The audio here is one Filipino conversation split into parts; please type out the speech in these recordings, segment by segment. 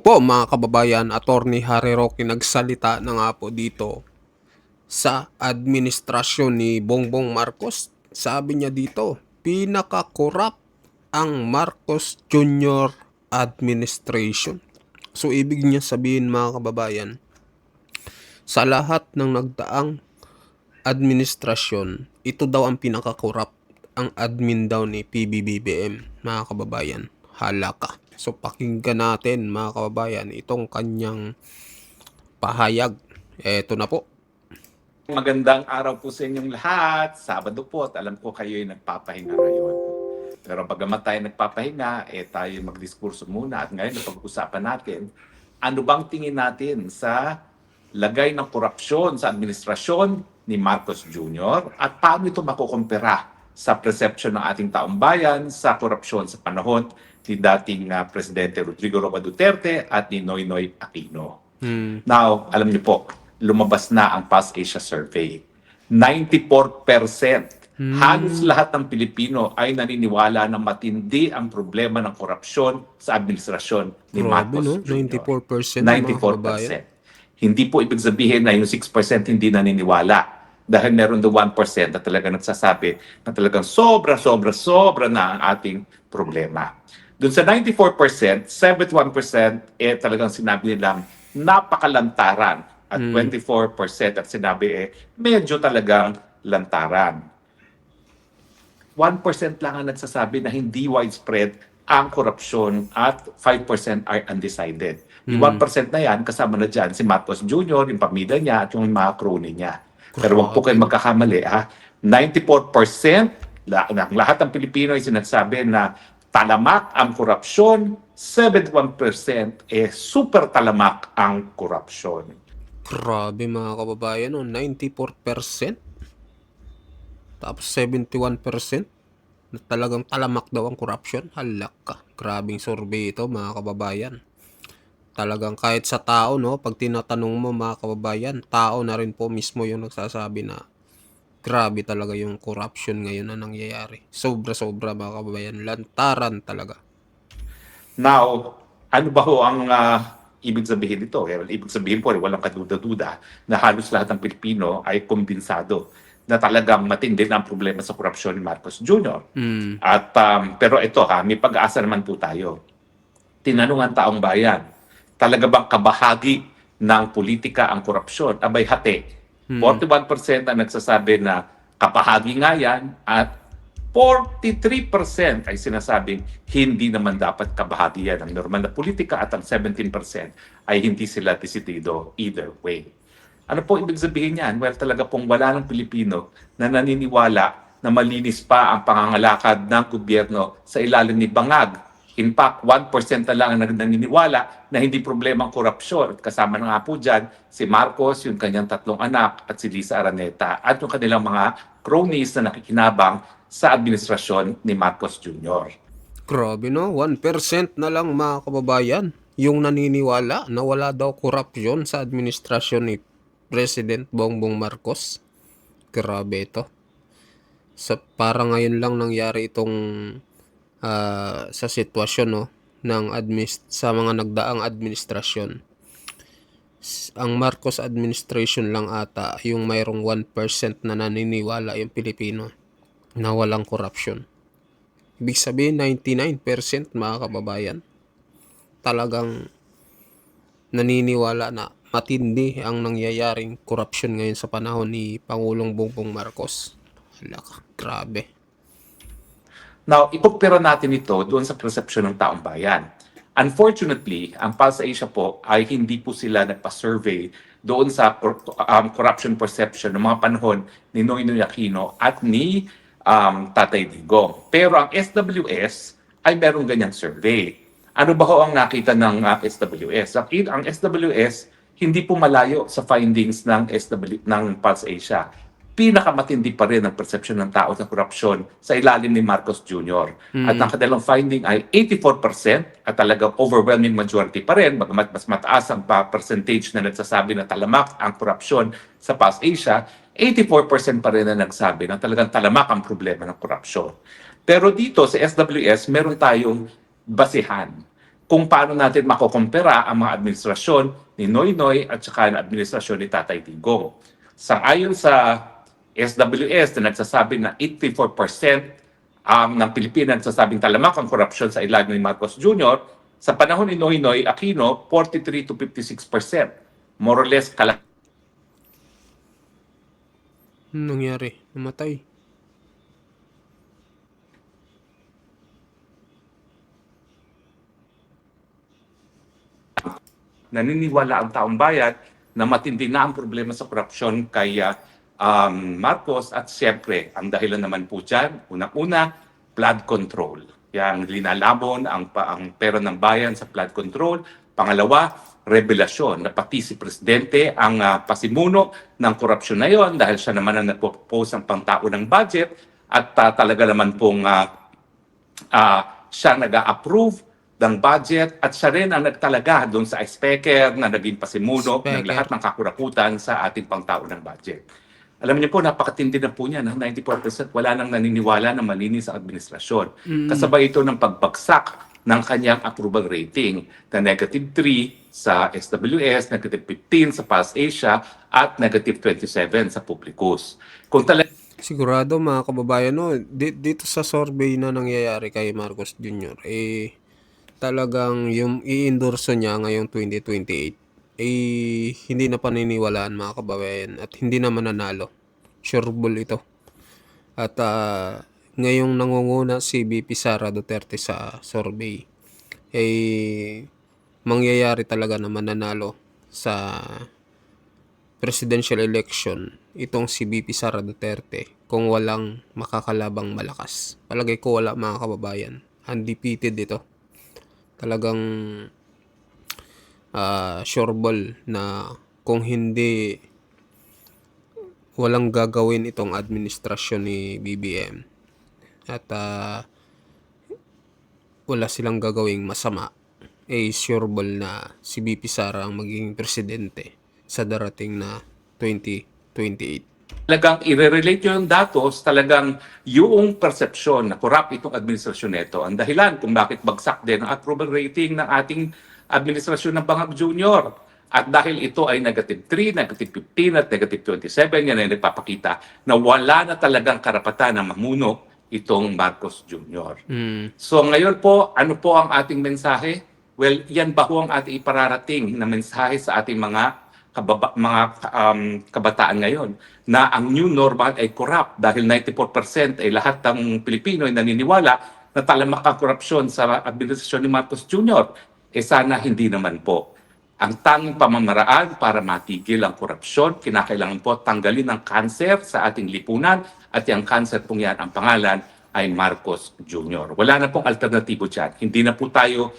po mga kababayan, Attorney Harry Roque nagsalita na nga po dito sa administrasyon ni Bongbong Marcos. Sabi niya dito, pinaka-corrupt ang Marcos Jr. administration. So ibig niya sabihin mga kababayan, sa lahat ng nagdaang administrasyon, ito daw ang pinaka-corrupt, ang admin daw ni PBBM mga kababayan. Hala ka. So pakinggan natin mga kababayan itong kanyang pahayag. Eto na po. Magandang araw po sa inyong lahat. Sabado po at alam ko kayo ay nagpapahinga ngayon. Pero bagamat tayo nagpapahinga, tayo magdiskurso muna at ngayon napag-usapan natin ano bang tingin natin sa lagay ng korupsyon sa administrasyon ni Marcos Jr. at paano ito makukumpara sa perception ng ating taong bayan sa korupsyon sa panahon ni dating Presidente Rodrigo Roa Duterte at ni Noynoy Aquino. Now, alam niyo po, lumabas na ang Pulse Asia Survey. 94%. Halos lahat ng Pilipino ay naniniwala na matindi ang problema ng korupsyon sa administrasyon ni Grabe, Marcos no? Jr. 94% mga kababayan. 94%. Hindi po ibig sabihin na yung 6% hindi naniniwala. Dahil meron doon 1% na talaga nagsasabi na talagang sobra na ang ating problema. Doon sa 94%, 71% talagang sinabi nilang napakalantaran at 24% at sinabi medyo talagang lantaran. 1% lang ang nagsasabi na hindi widespread ang korupsyon at 5% are undecided. Yung 1% na yan, kasama na dyan si Marcos Jr., yung pamilya niya at yung mga crony niya. Pero wag po kayo magkakamali, ha? 94% ng lahat ng Pilipino ay sinasabi na talamak ang korupsyon, 71% super talamak ang korupsyon. Grabe mga kababayan, no? 94%. Tapos 71% na talagang talamak daw ang corruption. Halak ka. Grabing survey ito mga kababayan. Talagang kahit sa tao, no, pag tinatanong mo mga kababayan, tao na rin po mismo yung nagsasabi na grabe talaga yung corruption ngayon na nangyayari. Sobra-sobra mga kababayan. Lantaran talaga. Now, ano ba ho ang ibig sabihin nito? Well, ibig sabihin po, walang kaduda-duda na halos lahat ng Pilipino ay kumbinsado na talagang matindi na ang problema sa korupsyon ni Marcos Jr. At pero ito may pag-aasa naman po tayo. Tinanong ang taong bayan, talaga bang kabahagi ng politika ang korupsyon? Abay hati. 41% ang nagsasabi na kabahagi nga yan at 43% ay sinasabing hindi naman dapat kabahagi yan ng normal na politika at ang 17% ay hindi sila desidido either way. Ano po ibig sabihin niyan? Well, talaga pong wala ng Pilipino na naniniwala na malinis pa ang pangangalakad ng gobyerno sa ilalim ni Bangag. In fact, 1% na lang ang naniniwala na hindi problema ang korupsyon. At kasama na nga po dyan si Marcos, yung kanyang 3 anak, at si Lisa Araneta, at yung kanilang mga cronies na nakikinabang sa administrasyon ni Marcos Jr. Grabe, no? 1% na lang mga kababayan yung naniniwala na wala daw korupsyon sa administrasyon ni President Bongbong Marcos. Grabe ito. Parang ngayon lang nangyari itong sa sitwasyon, no, ng sa mga nagdaang administrasyon. Ang Marcos administration lang ata yung mayroong 1% na naniniwala yung Pilipino na walang korupsyon. Ibig sabihin 99% mga kababayan talagang naniniwala na matindi ang nangyayaring korupsyon ngayon sa panahon ni Pangulong Bongbong Marcos. Halaka, grabe. Now, ipagpira natin ito doon sa perception ng taong bayan. Unfortunately, ang Pulse Asia po ay hindi po sila nagpa-survey doon sa corruption perception ng mga panahon ni Noynoy Aquino at ni Tatay Digong. Pero ang SWS ay merong ganyang survey. Ano ba ho ang nakita ng SWS? Ang SWS hindi po malayo sa findings ng Pulse Asia. Pinakamatindi pa rin ang perception ng tao sa korupsyon sa ilalim ni Marcos Jr. At ang kanilang finding ay 84% at talagang overwhelming majority pa rin, bagamat mas mataas ang percentage na nagsasabi na talamak ang korupsyon sa Pulse Asia, 84% pa rin na nagsabi na talagang talamak ang problema ng korupsyon. Pero dito sa SWS, meron tayong basihan. kung paano natin makukumpara ang mga administrasyon ni Noynoy at saka ang administrasyon ni Tatay Digong. Sang-ayon sa SWS na nagsasabi na 84% ng Pilipinas nagsasabing talamak ang korupsyon sa ilalim ni Marcos Jr., sa panahon ni Noynoy Aquino, 43 to 56%. More or less kalahati. Anong nangyari? Namatay. Naniniwala ang taong bayan na matindi na ang problema sa korupsyon kay Marcos at siyempre, ang dahilan naman po dyan, unang-una, flood control. Yang linalabon ang pera ng bayan sa flood control. Pangalawa, revelasyon na pati si Presidente ang pasimuno ng korupsyon na yon dahil siya naman ang nagpo-propose ng pangtao ng budget at talaga naman pong siya nag-approve ng budget at siya rin ang nagtalaga doon sa speaker na naging pasimuno ng Speaker. lahat ng kakurakutan sa ating pangtao ng budget. Alam niyo po, napakatindi na po niya, 94% wala nang naniniwala na malinis ang administrasyon. Kasabay ito ng pagbagsak ng kanyang approval rating na negative 3 sa SWS, negative 15 sa Pulse Asia, at negative 27 sa Publicus. Kung talaga Sigurado mga kababayan, no, dito sa survey na nangyayari kay Marcos Jr., talagang yung i-endorso niya ngayong 2028, hindi na paniniwalaan mga kababayan at hindi na mananalo. Sureball ito. At ngayong nangunguna si VP Sara Duterte sa survey, mangyayari talaga na mananalo sa presidential election itong si VP Sara Duterte kung walang makakalabang malakas. Palagay ko wala mga kababayan. Undefeated ito. Talagang sureball na kung hindi walang gagawin itong administrasyon ni BBM at wala silang gagawing masama, sureball na si VP Sara ang magiging presidente sa darating na 2028. talagang i-relate yung datos, talagang yung perception na corrupt itong administrasyon nito ang dahilan kung bakit bagsak din ang approval rating ng ating administrasyon ng Bangag Jr. At dahil ito ay negative 3, negative 15 at negative 27, yan ay nagpapakita na wala na talagang karapatan na mamuno itong Marcos Jr. So ngayon po, ano po ang ating mensahe? Well, yan ba ho ang ating ipararating na mensahe sa ating mga kabataan ngayon na ang new normal ay corrupt dahil 94% ay lahat ng Pilipino ay naniniwala na talamak ang korupsyon sa administrasyon ni Marcos Jr. Sana hindi naman po. Ang tanging pamamaraan para matigil ang korupsyon, kinakailangan po tanggalin ang kanser sa ating lipunan at yung kanser pong yan, ang pangalan ay Marcos Jr. Wala na pong alternatibo dyan. Hindi na po tayo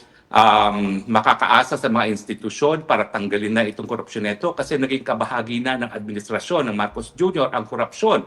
makakaasa sa mga institusyon para tanggalin na itong korupsyon nito kasi naging kabahagi na ng administrasyon ng Marcos Jr. ang korupsyon.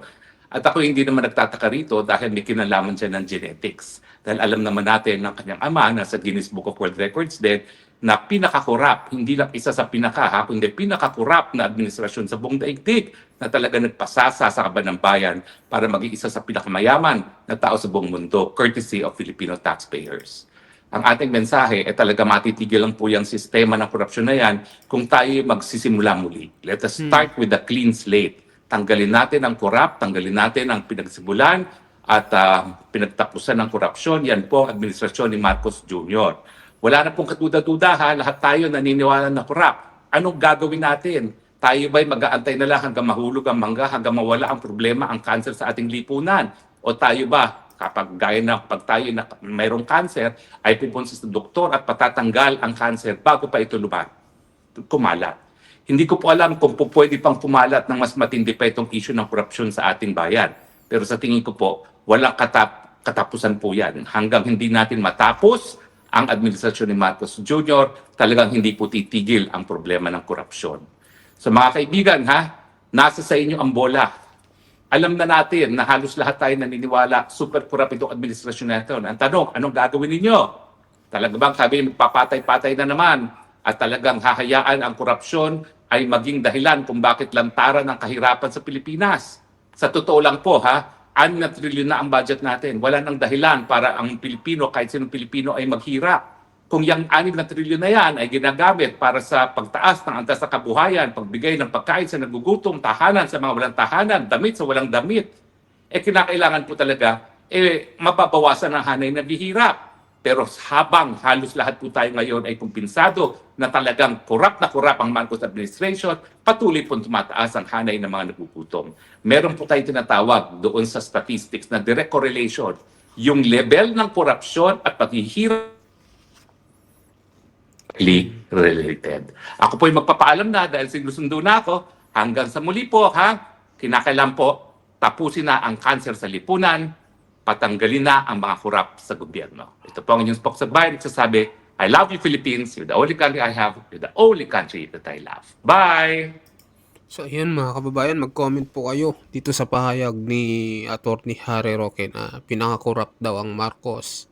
At ako hindi naman nagtataka rito dahil may kinalaman siya ng genetics. Dahil alam naman natin ng kanyang ama na sa Guinness Book of World Records din na pinakakorap, hindi lang isa sa pinaka, kundi pinakakorap na administrasyon sa buong daigdig na talaga nagpasasa sa kaban ng bayan para maging isa sa pinakamayaman na tao sa buong mundo, courtesy of Filipino taxpayers. Ang ating mensahe ay talaga matitigil lang po yung sistema ng korupsyon na yan kung tayo magsisimula muli. Let us start with a clean slate. Tanggalin natin ang korap, tanggalin natin ang pinagsimulan at pinagtapusan ng korupsyon. Yan po ang administrasyon ni Marcos Jr. Wala na pong katuda-tuda ha, lahat tayo naniniwala na korap. Anong gagawin natin? Tayo ba'y mag-aantay na lang hanggang mahulog ang mangga, hanggang mawala ang problema, ang cancer sa ating lipunan? O tayo ba, kapag gaya na pag tayo na mayroong cancer, ay pupunta sa doktor at patatanggal ang cancer bago pa ito kumalat. Hindi ko po alam kung po pwede pang kumalat ng mas matindi pa itong issue ng korupsyon sa ating bayan. Pero sa tingin ko po, walang katapusan po yan. Hanggang hindi natin matapos ang administrasyon ni Marcos Jr., talagang hindi po titigil ang problema ng korupsyon. So mga kaibigan, nasa sa inyo ang bola. Alam na natin na halos lahat tayo naniniwala super corrupt itong administrasyon na ito. Ang tanong, anong gagawin ninyo? Talaga bang sabi, magpapatay-patay na naman at talagang hahayaan ang korupsyon ay maging dahilan kung bakit lantaran ang kahirapan sa Pilipinas? Sa totoo lang po 6 na trilyon na ang budget natin. Wala nang dahilan para ang Pilipino, kahit sinong Pilipino ay maghirap. kung yung 6 na trilyon na yan ay ginagamit para sa pagtaas ng antas sa kabuhayan, pagbigay ng pagkain sa nagugutom, tahanan sa mga walang tahanan, damit sa walang damit, kinakailangan po talaga mababawasan ang hanay na bihirap. Pero habang halos lahat po tayo ngayon ay kumpensado na talagang korap ang Marcos administration, patuloy po tumataas ang hanay ng mga nagugutom. Meron po tayong tinatawag doon sa statistics na direct correlation. Yung level ng korupsyon at paghihirap related. Ako po ay magpapaalam na dahil sinusundo na ako. Hanggang sa muli po, ha? Kinakailan po tapusin na ang cancer sa lipunan, patanggalin na ang mga korap sa gobyerno. Ito po ang inyong spokesman, nagsasabi, I love you Philippines, you're the only country I have, you're the only country that I love. Bye! So ayan mga kababayan, mag-comment po kayo dito sa pahayag ni Atty. Harry Roque na pinaka-corrupt daw ang Marcos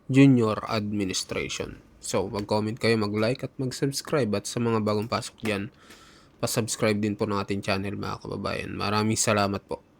Junior Administration. So mag-comment kayo, mag-like at mag-subscribe, at sa mga bagong pasok dyan, pa-subscribe din po ng ating channel mga kababayan. Maraming salamat po.